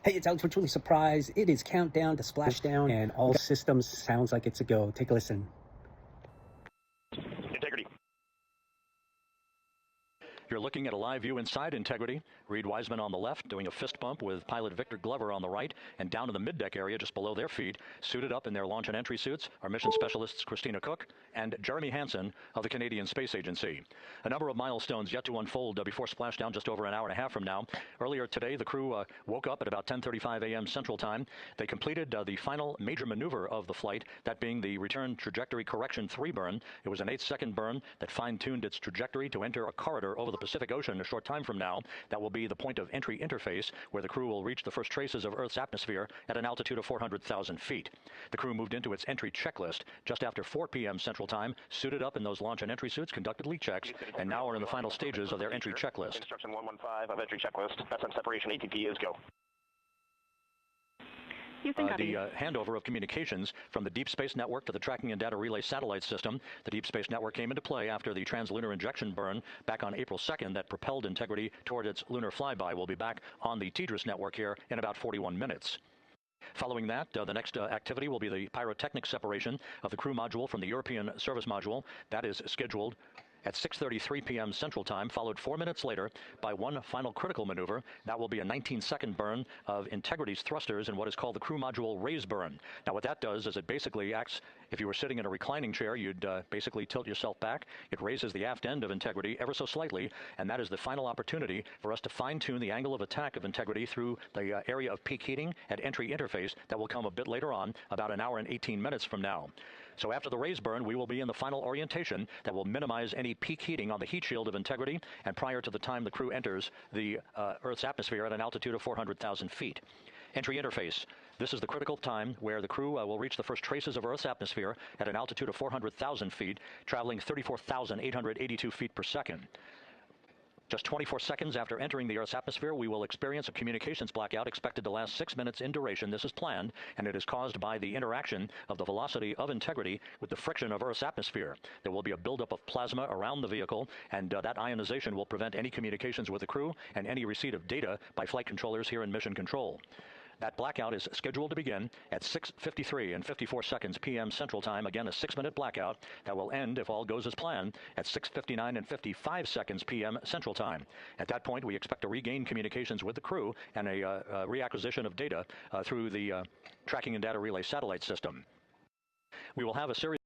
Hey, it's Alex with Truly Surprise. It is countdown to splashdown, and all systems sounds like it's a go. Take a listen. Integrity. You're looking at a live view inside Integrity. Reed Wiseman on the left doing a fist bump with pilot Victor Glover on the right, and down in the middeck area just below their feet, suited up in their launch and entry suits, are mission specialists Christina Cook and Jeremy Hansen of the Canadian Space Agency. A number of milestones yet to unfold before splashdown just over an hour and a half from now. Earlier today, the crew woke up at about 10:35 a.m. Central Time. They completed the final major maneuver of the flight, that being the return trajectory correction 3 burn. It was an 8-second burn that fine-tuned its trajectory to enter a corridor over the Pacific Ocean a short time from now. That will be the point of entry interface where the crew will reach the first traces of Earth's atmosphere at an altitude of 400,000 feet. The crew moved into its entry checklist just after 4 p.m. Central Time, suited up in those launch and entry suits, conducted leak checks, and now are in the final stages of their entry checklist. Instruction 115 of entry checklist. SM separation ATP is go. The handover of communications from the Deep Space Network to the Tracking and Data Relay Satellite System. The Deep Space Network came into play after the translunar injection burn back on April 2nd that propelled Integrity toward its lunar flyby. We'll be back on the TDRS network here in about 41 minutes. Following that, the next activity will be the pyrotechnic separation of the crew module from the European service module. That is scheduled at 6:33 p.m. Central Time, followed 4 minutes later by one final critical maneuver. That will be a 19-second burn of Integrity's thrusters in what is called the crew module raise burn. Now, what that does is it basically acts, if you were sitting in a reclining chair, you'd basically tilt yourself back. It raises the aft end of Integrity ever so slightly, and that is the final opportunity for us to fine-tune the angle of attack of Integrity through the area of peak heating at entry interface. That will come a bit later on, about an hour and 18 minutes from now. So after the raise burn, we will be in the final orientation that will minimize any peak heating on the heat shield of Integrity, and prior to the time the crew enters the Earth's atmosphere at an altitude of 400,000 feet. Entry interface. This is the critical time where the crew will reach the first traces of Earth's atmosphere at an altitude of 400,000 feet, traveling 34,882 feet per second. Just 24 seconds after entering the Earth's atmosphere, we will experience a communications blackout expected to last 6 minutes in duration. This is planned, and it is caused by the interaction of the velocity of Integrity with the friction of Earth's atmosphere. There will be a buildup of plasma around the vehicle, and that ionization will prevent any communications with the crew and any receipt of data by flight controllers here in Mission Control. That blackout is scheduled to begin at 6:53 and 54 seconds p.m. Central Time. Again, a 6-minute blackout that will end, if all goes as planned, at 6:59 and 55 seconds p.m. Central Time. At that point, we expect to regain communications with the crew and a reacquisition of data through the Tracking and Data Relay Satellite System. We will have a series